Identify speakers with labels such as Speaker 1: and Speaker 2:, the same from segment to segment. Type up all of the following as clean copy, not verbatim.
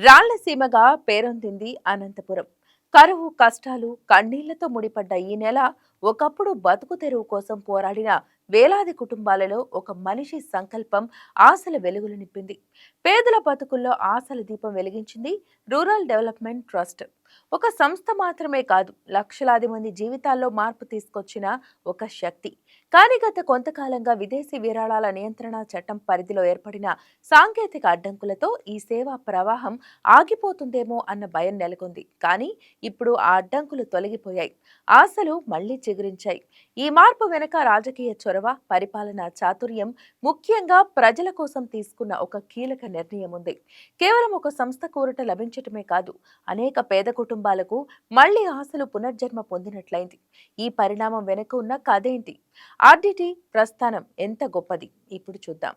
Speaker 1: రాళ్లసీమగా పేరొందింది అనంతపురం. కరువు, కష్టాలు, కన్నీళ్లతో ముడిపడ్డ ఈ నెల ఒకప్పుడు బతుకు తెరువు కోసం పోరాడిన వేలాది కుటుంబాలలో ఒక మనిషి సంకల్పం ఆశల వెలుగులు నింపింది. పేదల బతుకుల్లో ఆశల దీపం వెలిగించింది రూరల్ డెవలప్మెంట్ ట్రస్ట్. ఒక సంస్థ మాత్రమే కాదు, లక్షలాది మంది జీవితాల్లో మార్పు తీసుకొచ్చిన ఒక శక్తి. కానీ గత కొంతకాలంగా విదేశీ విరాళాల నియంత్రణ చట్టం పరిధిలో ఏర్పడిన సాంకేతిక అడ్డంకులతో ఈ సేవా ప్రవాహం ఆగిపోతుందేమో అన్న భయం నెలకొంది. కానీ ఇప్పుడు ఆ అడ్డంకులు తొలగిపోయాయి, ఆశలు మళ్లీ చిగురించాయి. ఈ మార్పు వెనుక రాజకీయ చొరవ, పరిపాలనా చాతుర్యం, ముఖ్యంగా ప్రజల కోసం తీసుకున్న ఒక కీలక నిర్ణయం ఉంది. కేవలం ఒక సంస్థ కూరట లభించటమే కాదు, అనేక పేద కుటుంబాలకు మళ్లీ ఆశలు పునర్జన్మ పొందినట్లయింది. ఈ పరిణామం వెనుక ఉన్న కథేంటి? ఆర్డిటి ప్రస్థానం ఎంత గొప్పది? ఇప్పుడు చూద్దాం.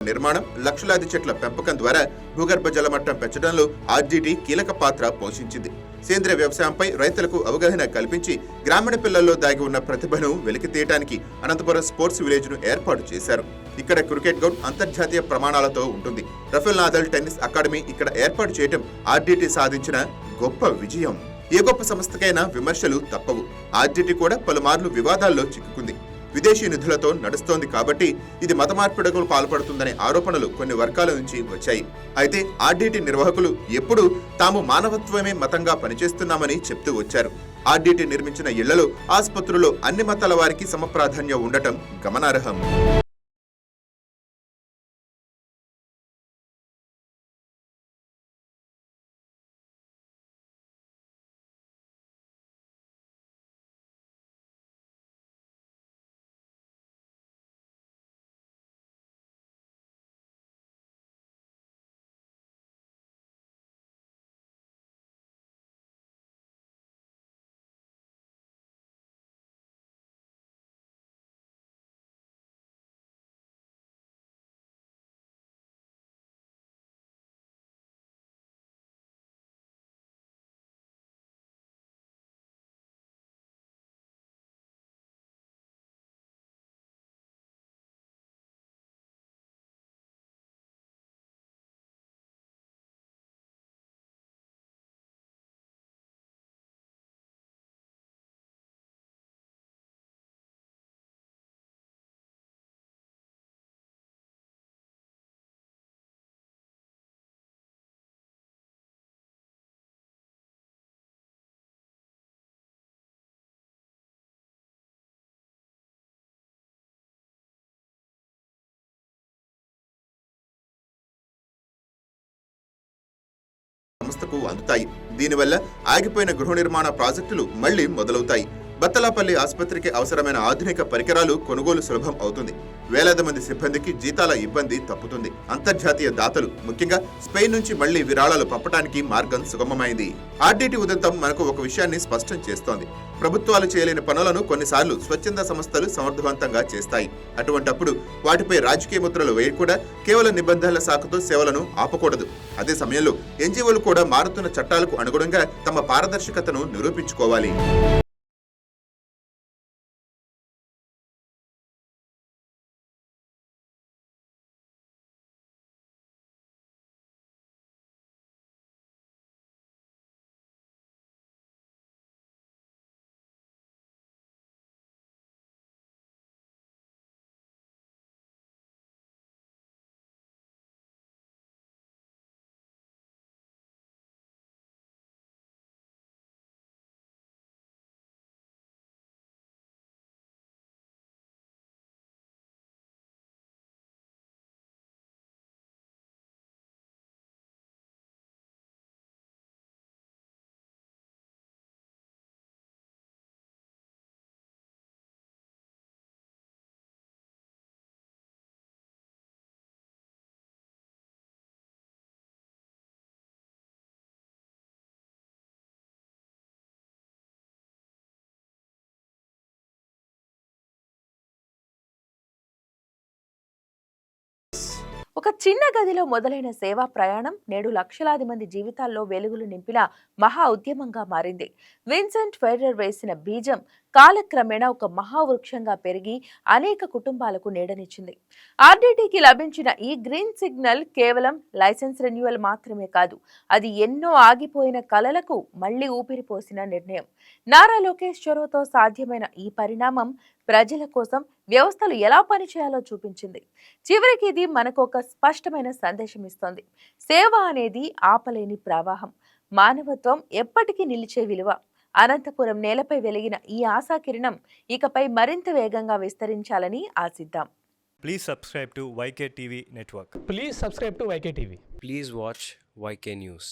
Speaker 2: నిర్మాణం, లక్షలాది చెట్ల పెంపకం ద్వారా భూగర్భ జలమట్టం పెంచడంలో ఆర్డిటి కీలక పాత్ర పోషించింది. సేంద్రియ వ్యవసాయంపై రైతులకు అవగాహన కల్పించి గ్రామీణ పిల్లల్లో దాగి ఉన్న ప్రతిభను వెలికితీయడానికి అనంతపురం స్పోర్ట్స్ విలేజ్ ను ఏర్పాటు చేశారు. ఇక్కడ క్రికెట్ గ్రౌండ్ అంతర్జాతీయ ప్రమాణాలతో ఉంటుంది. రఫేల్ నాదల్ టెన్నిస్ అకాడమీ ఇక్కడ ఏర్పాటు చేయడం ఆర్డిటి సాధించిన గొప్ప విజయం. ఏ గొప్ప సంస్థకైనా విమర్శలు తప్పవు. ఆర్డిటి కూడా పలుమార్లు వివాదాల్లో చిక్కుకుంది. విదేశీ నిధులతో నడుస్తోంది కాబట్టి ఇది మత మార్పిడులకు పాల్పడుతుందనే ఆరోపణలు కొన్ని వర్గాల నుంచి వచ్చాయి. అయితే ఆర్డిటి నిర్వాహకులు ఎప్పుడూ తాము మానవత్వమే మతంగా పనిచేస్తున్నామని చెప్తూ వచ్చారు. ఆర్డిటి నిర్మించిన ఇళ్లలో, ఆసుపత్రుల్లో అన్ని మతాల వారికి సమప్రాధాన్యం ఉండటం గమనార్హం. సంస్థకు అందుతాయి. దీనివల్ల ఆగిపోయిన గృహ నిర్మాణ ప్రాజెక్టులు మళ్లీ మొదలవుతాయి. బత్తలాపల్లి ఆసుపత్రికి అవసరమైన ఆధునిక పరికరాలు కొనుగోలు సులభం అవుతుంది. వేలాది మంది సిబ్బందికి జీతాల ఇబ్బంది తప్పుతుంది. అంతర్జాతీయ దాతలు, ముఖ్యంగా స్పెయిన్ నుంచి మళ్లీ విరాళాలు పంపడానికి మార్గం సుగమమైంది. ఆర్డీటీ ఉదంతం మనకు ఒక విషయాన్ని స్పష్టం చేస్తోంది. ప్రభుత్వాలు చేయలేని పనులను కొన్నిసార్లు స్వచ్ఛంద సంస్థలు సమర్థవంతంగా చేస్తాయి. అటువంటప్పుడు వాటిపై రాజకీయ ముద్రలు వేయకుండా కేవలం నిబంధనల సాకుతో సేవలను ఆపకూడదు. అదే సమయంలో ఎన్జీఓలు కూడా మారుతున్న చట్టాలకు అనుగుణంగా తమ పారదర్శకతను నిరూపించుకోవాలి.
Speaker 1: ఒక చిన్న గదిలో మొదలైన సేవా ప్రయాణం నేడు లక్షలాది మంది జీవితాల్లో వెలుగులు నింపిన మహా ఉద్యమంగా మారింది. విన్సెంట్ ఫెర్రర్ వేసిన బీజం కాలక్రమేణా ఒక మహావృక్షంగా పెరిగి అనేక కుటుంబాలకు నీడనిచ్చింది. ఆర్డీటీకి లభించిన ఈ గ్రీన్ సిగ్నల్ కేవలం లైసెన్స్ రెన్యువల్ మాత్రమే కాదు, అది ఎన్నో ఆగిపోయిన కలలకు మళ్లీ ఊపిరిపోసిన నిర్ణయం. నారా లోకేష్ చొరవతో సాధ్యమైన ఈ పరిణామం ప్రజల కోసం వ్యవస్థలు ఎలా పనిచేయాలో చూపించింది. చివరికి ఇది మనకు ఒక స్పష్టమైన సందేశం ఇస్తోంది. సేవ అనేది ఆపలేని ప్రవాహం, మానవత్వం ఎప్పటికీ నిలిచే విలువ. అనంతపురం నేలపై వెలిగిన ఈ ఆశాకిరణం ఇకపై మరింత వేగంగా విస్తరించాలని ఆశిద్దాం.
Speaker 3: Please subscribe to YK TV Network.
Speaker 4: Please subscribe to YK TV.
Speaker 5: Please watch YK News.